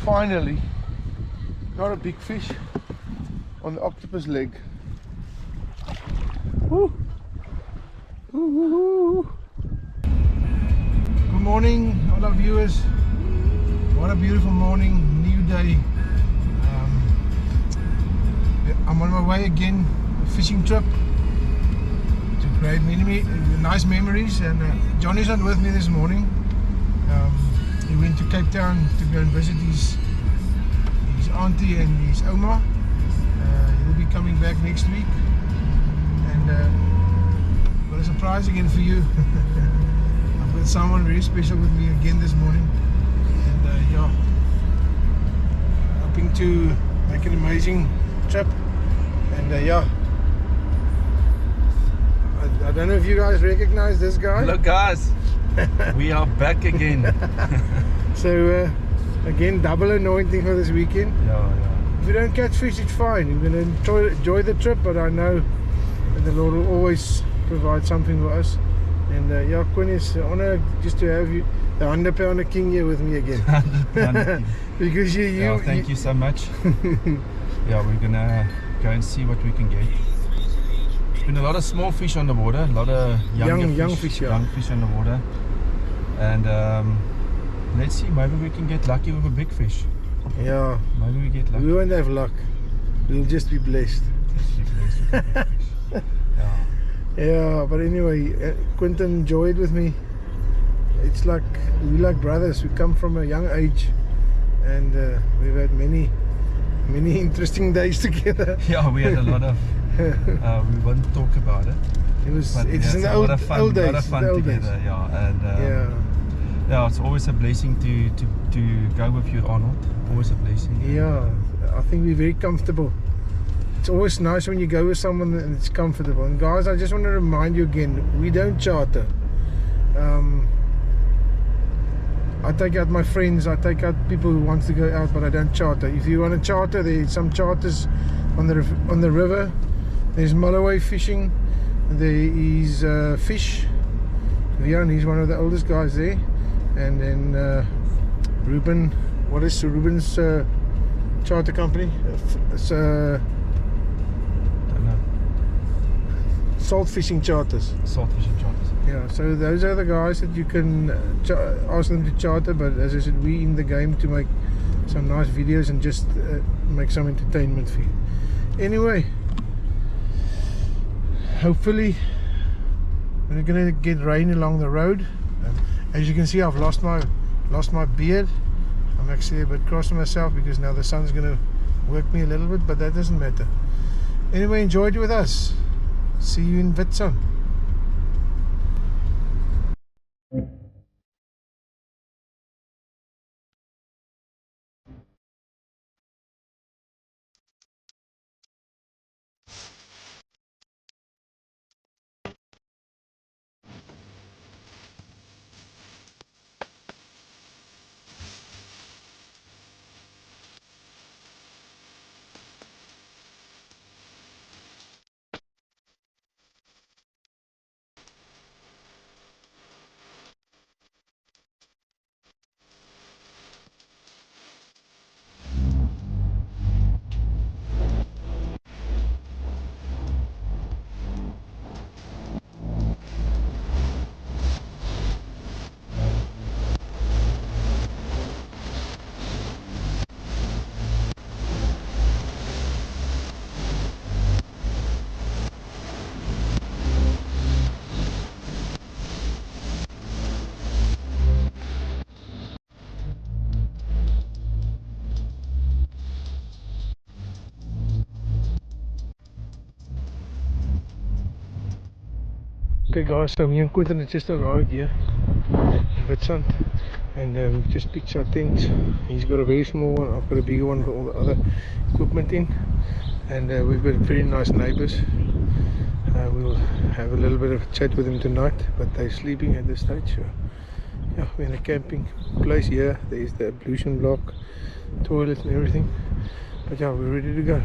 finally got a big fish on the octopus leg. Woo. Woo, woo, woo. Good morning, all our viewers. What a beautiful morning, new day. I'm on my way again, a fishing trip to create nice memories. And Johnny's not with me this morning. He went to Cape Town to go and visit his auntie and his oma. He'll be coming back next week. And got a surprise again for you. I've got someone very special with me again this morning. And yeah, hoping to make an amazing trip. And yeah, I don't know if you guys recognize this guy. Look guys, we are back again. So again, double anointing for this weekend. Yeah. If you don't catch fish, it's fine. You're going to enjoy the trip, but I know that the Lord will always provide something for us. And yeah, Quinn, it's an honor just to have you, the 100-pounder king, here with me again. 100 Because thank you so much. Yeah, we're gonna go and see what we can get. There's been a lot of small fish on the water, a lot of young fish on the water. And let's see, maybe we can get lucky with a big fish. Yeah, maybe we get lucky. We won't have luck, we'll just be blessed. Yeah, but anyway, Quentin enjoyed with me. It's like we like brothers. We come from a young age, and we've had many interesting days together. Yeah, we had a lot of we won't talk about it. It's in the old days. A lot of fun together. Yeah, and yeah, it's always a blessing to go with you, Arnold. Always a blessing. Yeah, I think we're very comfortable. It's always nice when you go with someone and it's comfortable. And guys, I just want to remind you again, we don't charter. I take out my friends, I take out people who want to go out, but I don't charter. If you want to charter, there's some charters on the river. There's Mulloway Fishing. There is Fish. Vian, he's one of the oldest guys there. And then Ruben, what is Ruben's charter company? It's Salt Fishing Charters. Salt Fishing Charters. Yeah, so those are the guys that you can ask them to charter, but as I said, we in the game to make some nice videos and just make some entertainment for you. Anyway, hopefully we're gonna get rain along the road. As you can see, I've lost my beard. I'm actually a bit cross with myself because now the sun's gonna work me a little bit, but that doesn't matter. Anyway, enjoy it with us. See you in Witsun. Okay guys, so me and Quentin just arrived here in Witsun, and we've just picked our things. He's got a very small one, I've got a bigger one with all the other equipment in, and we've got very nice neighbors. We'll have a little bit of a chat with them tonight, but they're sleeping at this stage. So yeah, we're in a camping place here. There's the ablution block, toilet and everything, but yeah, we're ready to go.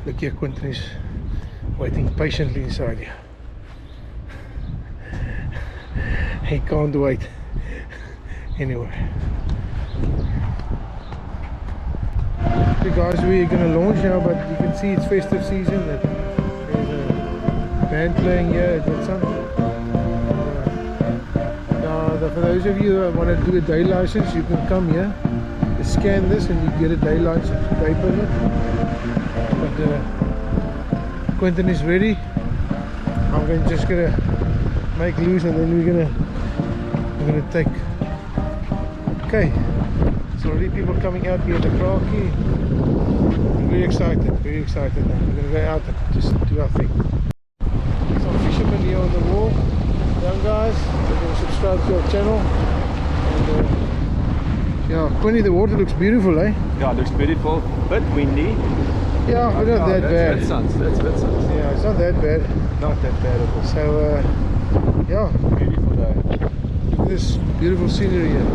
Look here, Quentin is waiting patiently inside here. He can't wait. Anyway, okay guys, we're gonna launch now, but you can see it's festive season. That there's a band playing here at Witsun. For those of you who want to do a day license, you can come here, you scan this and you get a day license, day permit. But Quentin is ready. I'm just gonna make loose and then we're gonna take. Okay, so already people coming out here at the Kraki. Very excited, very excited. We're gonna go out and just do our thing. Some fishermen here on the wall, young guys. They're gonna subscribe to our channel. And yeah, Quinny, the water looks beautiful, eh? Yeah, it looks beautiful. Bit windy. Yeah, but not that bad. That's Witsuns. Yeah, it's not that bad. Not that bad at all. So yeah, Beautiful day. look at this beautiful scenery here.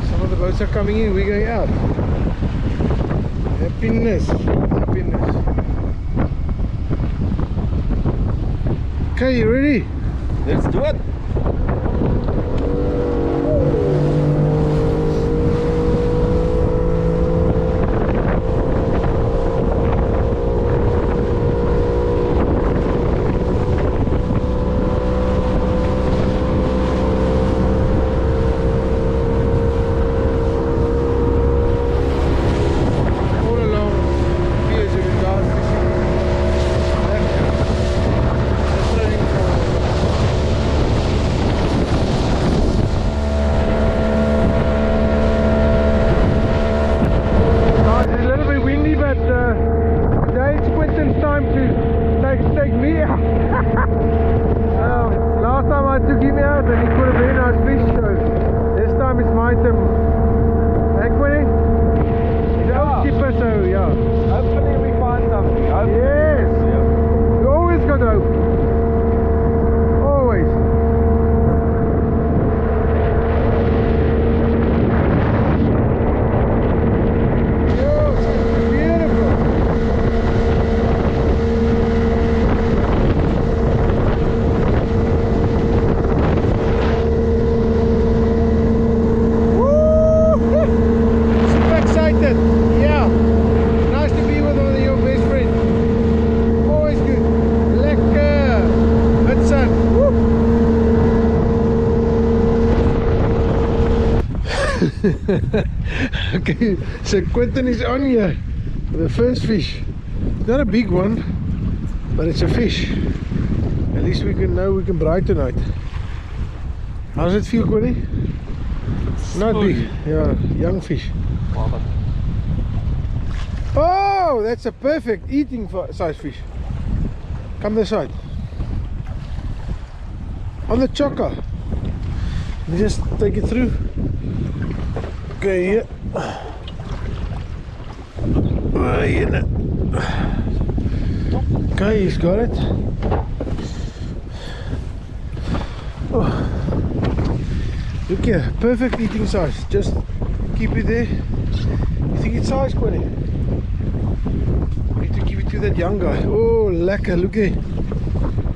Some of the boats are coming in, we're going out. Happiness, happiness. Okay, you ready? Let's do it. Okay, so Quentin is on here with the first fish. It's not a big one, but it's a fish. At least we can know we can braai tonight. How does it feel, Quentin? Not big, yeah, young fish. Oh, that's a perfect eating size fish. Come this side. On the chocker. You just take it through. Okay, here. Okay, he's got it. Oh. Look here, perfect eating size. Just keep it there. You think it's size, Quenny? Need to give it to that young guy. Oh, lekker, look here.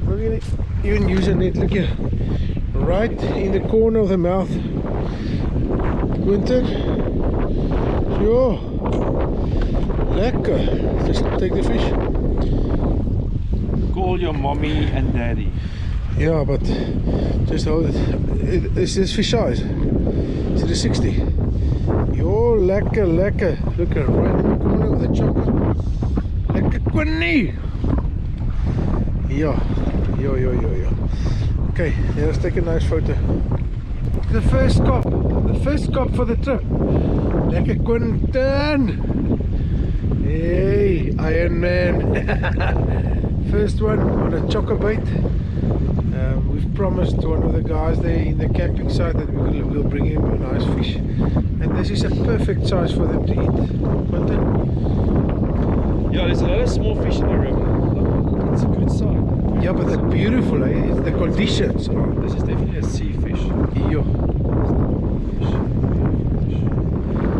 We're gonna even use a net, look here. Right in the corner of the mouth. Quentin. Yo. Lekker. Just take the fish. Call your mommy and daddy. Yeah, but just hold it. Is this fish size? Is it a 60? Yo, lekker, lekker. Look at right in the corner of the chocolate. Lekker Quinny. Yeah. Yo. Okay, let's take a nice photo. The first cop for the trip. Lekker Quentin. Hey, Iron Man. First one on a chocker bait. We've promised one of the guys there in the camping site that we'll bring him a nice fish. And this is a perfect size for them to eat. Quentin? Yeah, there's a lot of small fish in the river. It's a good sign. Yeah, but they're beautiful, eh? It's the conditions. This is definitely a sea fish. Yo.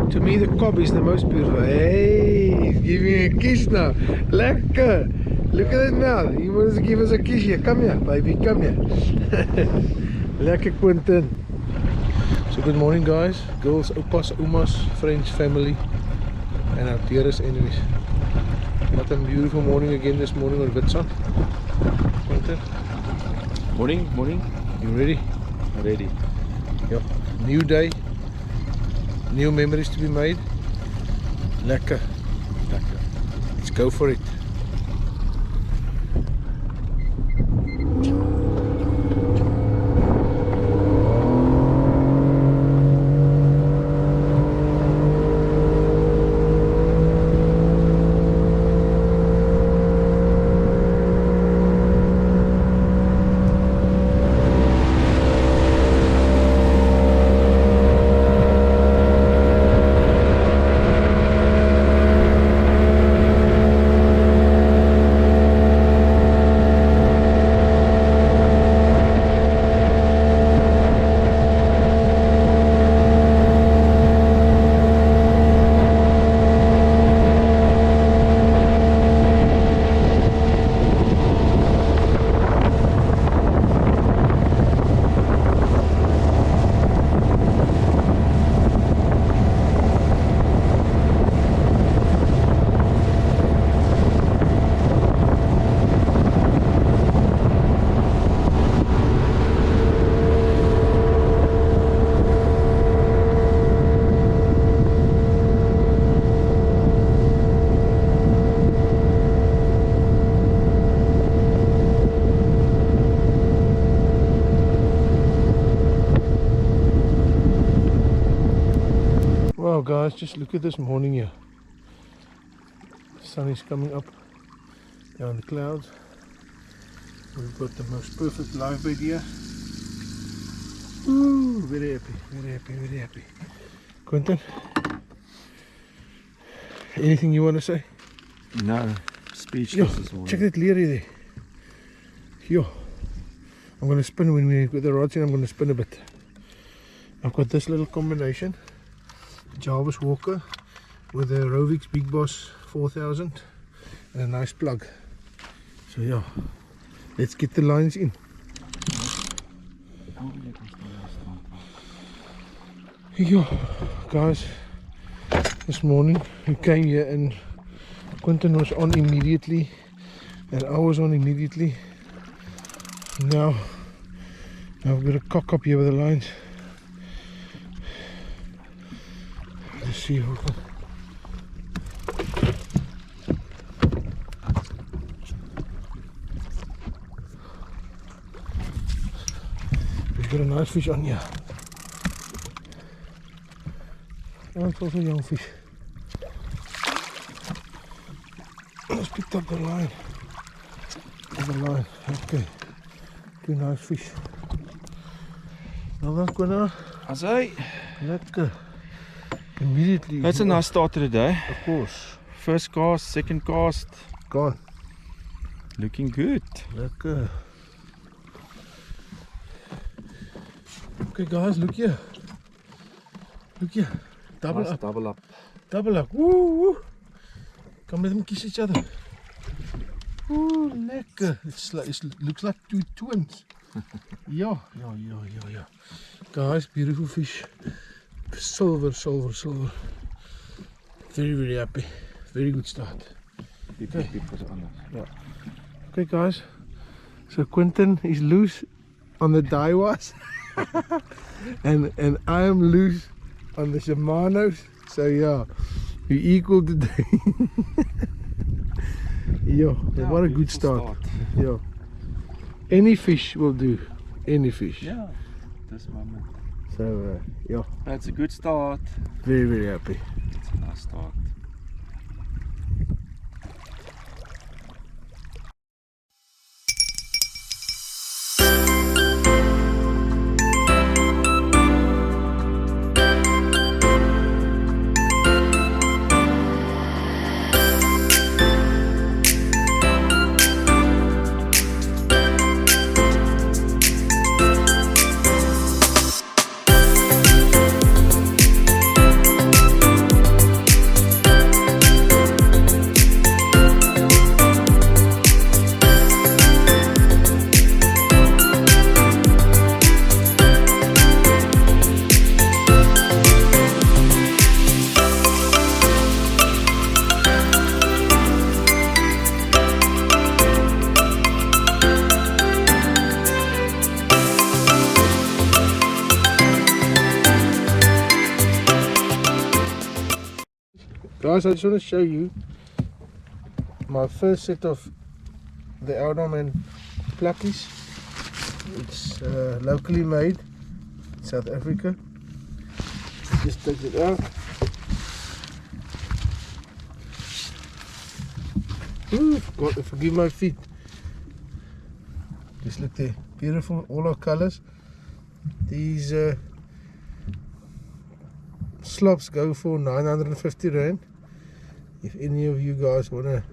To me, the cob is the most beautiful. Hey, he's giving a kiss now. Lekker. Look at that now. He wants to give us a kiss here. Come here, baby. Come here. Lekker Quentin. So good morning guys, girls, oppas, omas, friends, family and our dearest enemies. What a beautiful morning again this morning on Witstrand. Quentin, Morning. you ready? Ready. Yep. New day, new memories to be made. Lekker. Let's go for it. Wow guys, just look at this morning here. The sun is coming up down the clouds. We've got the most perfect live bed here. Ooh, very happy. Quentin, anything you want to say? No, speechless Yo, this morning. check that leerie there. Yo, I'm going to spin when we get the rods in. I'm going to spin a bit. I've got this little combination. Jarvis Walker with a Rovix Big Boss 4000 and a nice plug. So yeah, let's get the lines in. Yo, guys, this morning we came here and Quentin was on immediately and I was on immediately. Now I've got a cock up here with the lines. Let's see how we can. We've got a nice fish on here. Oh, it's also a young fish. Let's pick up the line. Okay. Two nice fish. Nou dan Quentin. As hy, Lekker. Immediately. that's a nice start to the day. Of course. First cast, second cast, Gone. looking good. Lekker. Okay guys, look here. Double Nice up. double up. Woo woo. Come let them kiss each other. Ooh, lekker. It looks like two twins. Yeah. Guys, beautiful fish. Silver. Very happy. Very good start. Okay guys, so Quentin is loose on the Daiwas and I am loose on the Shimano's. So yeah, we equal today. Yo, what a good start. Yo, any fish will do. Any fish. Yeah, this moment. So yeah, That's a good start. very happy. It's a nice start. Guys, I just want to show you my first set of the Alderman Plakkies. It's locally made in South Africa. Just take it out. Ooh, God, forgive my feet. Just look there, beautiful, all our colors. These slops go for 950 Rand. If any of you guys want to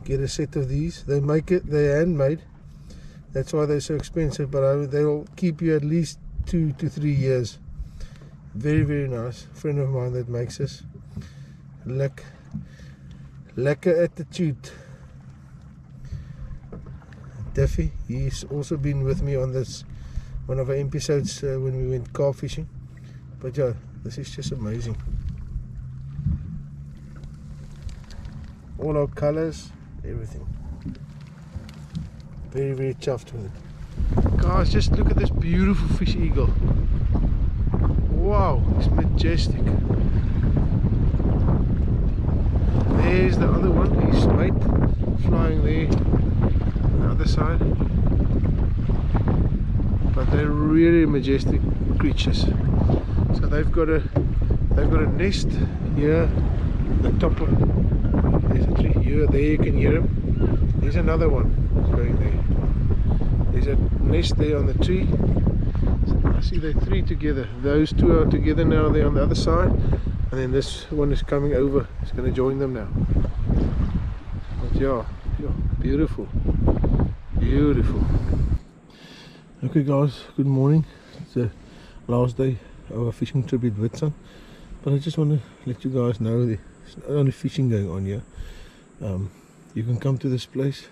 get a set of these, they make it, they're handmade. That's why they're so expensive, but they'll keep you at least 2 to 3 years. Very, very nice. A friend of mine that makes this. Lekker attitude. Duffy, he's also been with me on this one of our episodes when we went car fishing. But yeah, this is just amazing. All our colors, everything. Very, very chuffed with it. Guys, just look at this beautiful fish eagle. Wow, it's majestic. There's the other one, his mate, flying there on the other side. But they're really majestic creatures. So they've got a nest here, the top of, there's a tree here, there you can hear them. There's another one going there. There's a nest there on the tree. I see the three together. Those two are together now, they're on the other side. And then this one is coming over. It's going to join them now. But yeah, beautiful. Beautiful. Okay guys, good morning. It's the last day of our fishing trip at Witsun. But I just want to let you guys know there's not only fishing going on here. You can come to this place.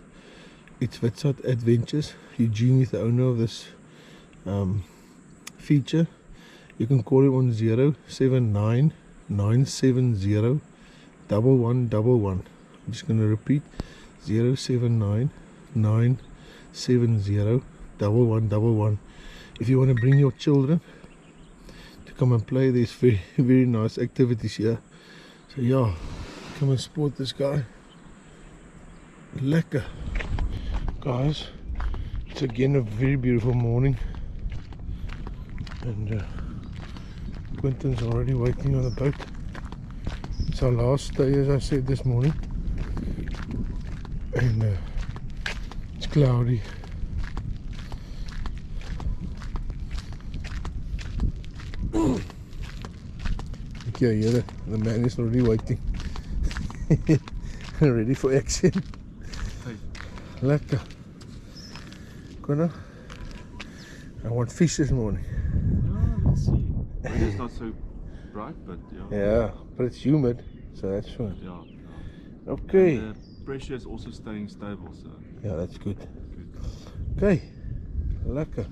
It's Witsun Adventures. Eugene is the owner of this feature. You can call him on 079 970 1111. I'm just going to repeat 079 970 1111. If you want to bring your children to come and play, there's very, very nice activities here. So yeah, come and support this guy. Lekker. Guys, it's again a very beautiful morning. And Quentin's already waiting on the boat. It's our last day, as I said this morning, and it's cloudy. Okay, yeah, the man is already waiting. Ready for action. Hey. Lekker. Connor, I want fish this morning. Yeah, let's see. Maybe it's not so bright, but yeah. Yeah, but it's humid, so that's fine. Yeah. Okay. And the pressure is also staying stable, so. Yeah, that's good. Good. Okay. Lekker.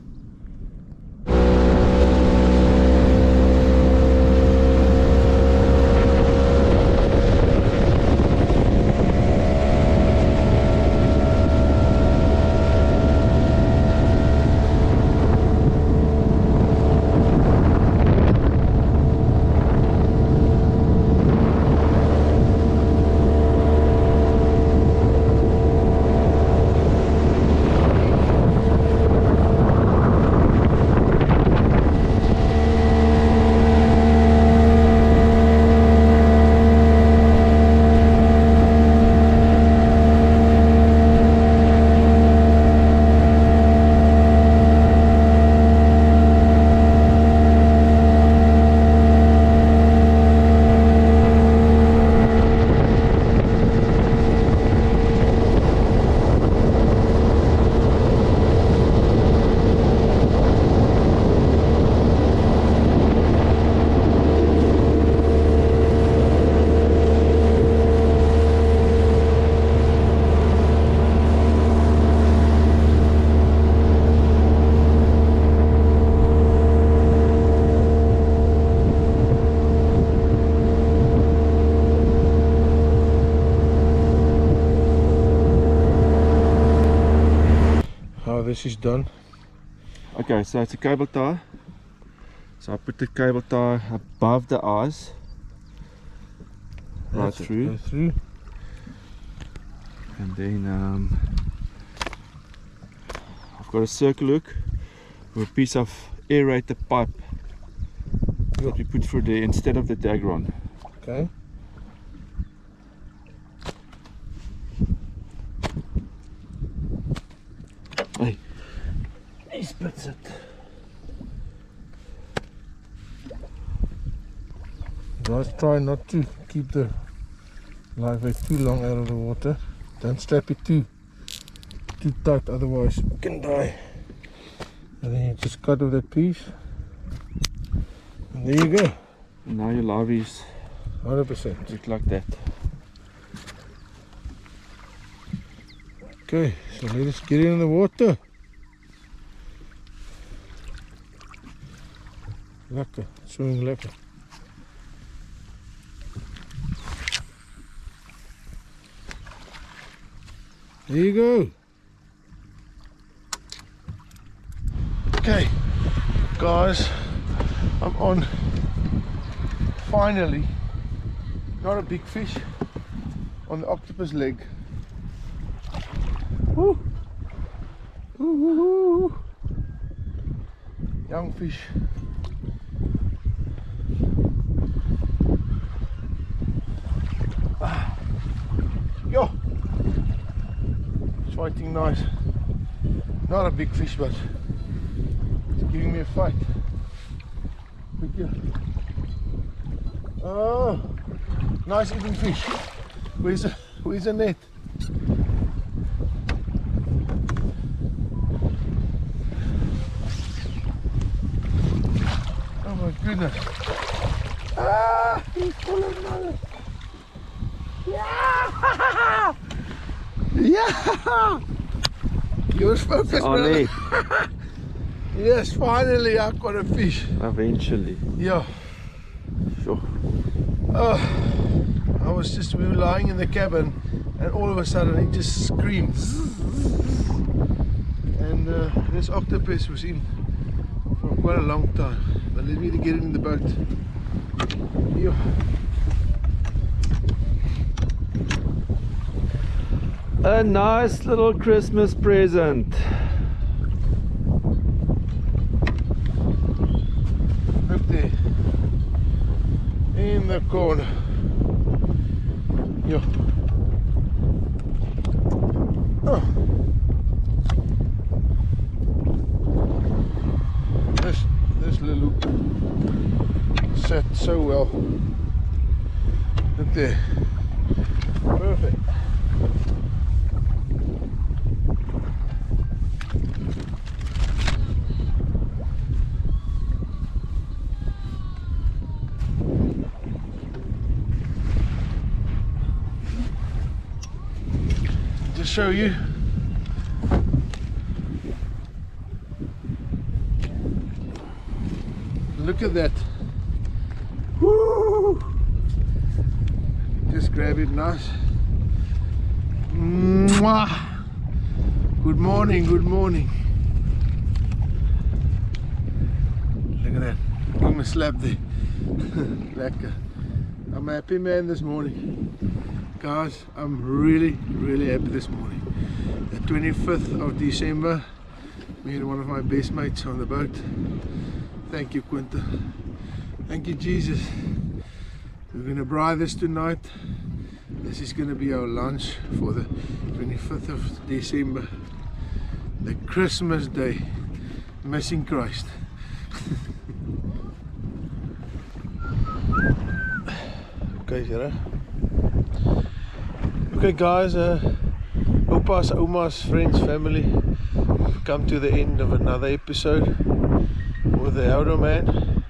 This is done. Okay, so it's a cable tie. So I put the cable tie above the eyes, right That's it, through. go through. And then I've got a circle hook with a piece of aerated pipe that we put through there instead of the Dagron. Okay. Hey, He splits it. Guys, try not to keep the live bait too long out of the water. Don't strap it too tight, otherwise you can die. And then you just cut off that piece. And there you go. now your liveys 100%. look like that. Okay, so let us get in the water. Lekker, swimming lekker. There you go. Okay, guys, I'm on. Finally, not a big fish on the octopus leg. Woo. Woo, woo, woo. Young fish. Yo, it's fighting nice. Not a big fish, but it's giving me a fight. Look here. Oh, nice eating fish. Where's the net? Oh my goodness. Ah, he's full of money. Yeah! Yeah! You're focused, Ollie, brother. Yes, finally I got a fish. eventually. Yeah. Sure. Oh, we were lying in the cabin and all of a sudden it just screamed. And this octopus was in for quite a long time. But let me get it in the boat. Yeah. A nice little Christmas present. Up there. In the corner. Yeah. Oh. This little sat so well. Look there. Perfect. To show you, look at that. Woo! Just grab it nice. Mwah! Good morning, good morning. Look at that. Give him a slap there. Lekker. I'm a happy man this morning. Guys, I'm really happy this morning. The 25th of December, me and one of my best mates on the boat. Thank you, Quinta. Thank you, Jesus. We're going to braai this tonight. This is going to be our lunch for the 25th of December. The Christmas day. Missing Christ. Okay, Sarah. Okay guys, Opa's, Oma's, friends, family, we've come to the end of another episode with the Houder Man.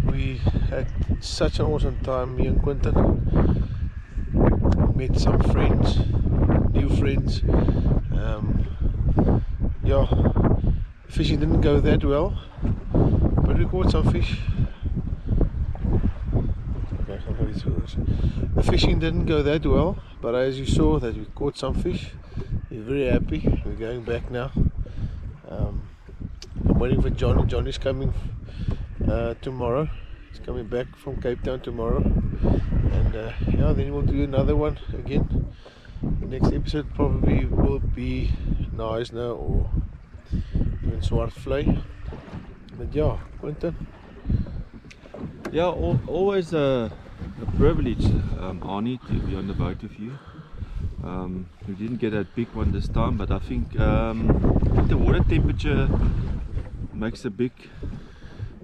We had such an awesome time, me and Quinton. We met some friends, new friends. Yeah, fishing didn't go that well, but we caught some fish. The fishing didn't go that well, but as you saw that we caught some fish. We're very happy. We're going back now. I'm waiting for Johnny. Johnny's coming tomorrow. He's coming back from Cape Town tomorrow, and yeah, then we'll do another one again. The next episode probably will be Knysna or even Swartvlei. But yeah, Quentin. Yeah, always a privilege, Arnie, to be on the boat with you. We didn't get that big one this time, but I think the water temperature makes a big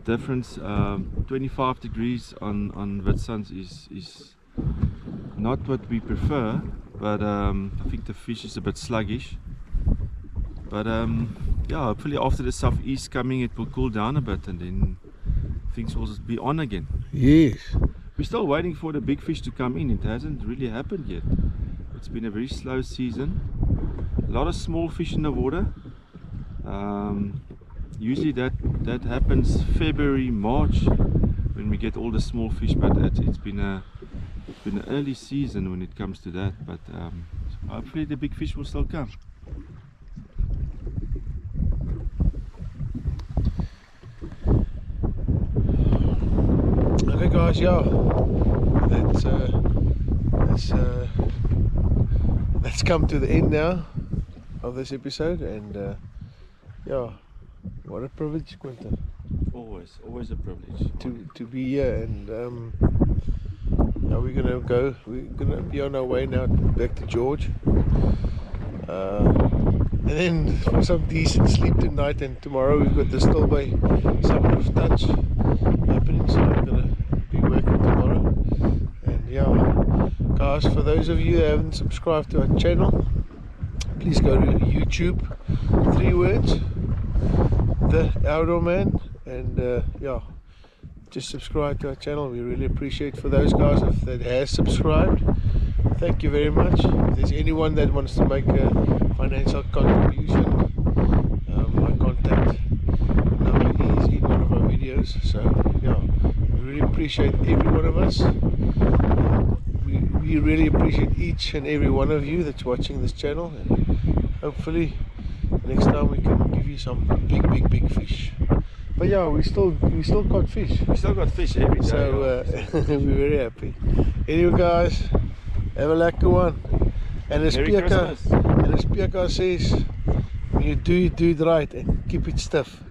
difference. 25 degrees on Witsunds is not what we prefer, but I think the fish is a bit sluggish. But yeah, hopefully after the southeast coming it will cool down a bit, and then things will be on again. Yes. We're still waiting for the big fish to come in. It hasn't really happened yet. It's been a very slow season. A lot of small fish in the water. Usually that happens February, March when we get all the small fish, but it's been an early season when it comes to that. But hopefully the big fish will still come. Okay guys, yeah, that's come to the end now of this episode, and yeah, what a privilege, Quentin. Always a privilege to be here, and now we're gonna be on our way now back to George, and then for some decent sleep tonight, and tomorrow we've got the Stilbay Summer of Touch happening, so I'm gonna be working tomorrow. And yeah, guys, for those of you who haven't subscribed to our channel, please go to YouTube, 3 words, The Outdoor Man, and yeah, just subscribe to our channel. We really appreciate for those guys that has subscribed. Thank you very much. If there's anyone that wants to make a financial contribution, my contact number is in one of our videos. So yeah, we really appreciate every one of us. We really appreciate each and every one of you that's watching this channel, and hopefully next time we can give you some big fish. But yeah, we still caught fish. We still got fish every day. So we're very happy. Anyway guys, have a lekker one. And as Pekka says, when you do it right and keep it stiff.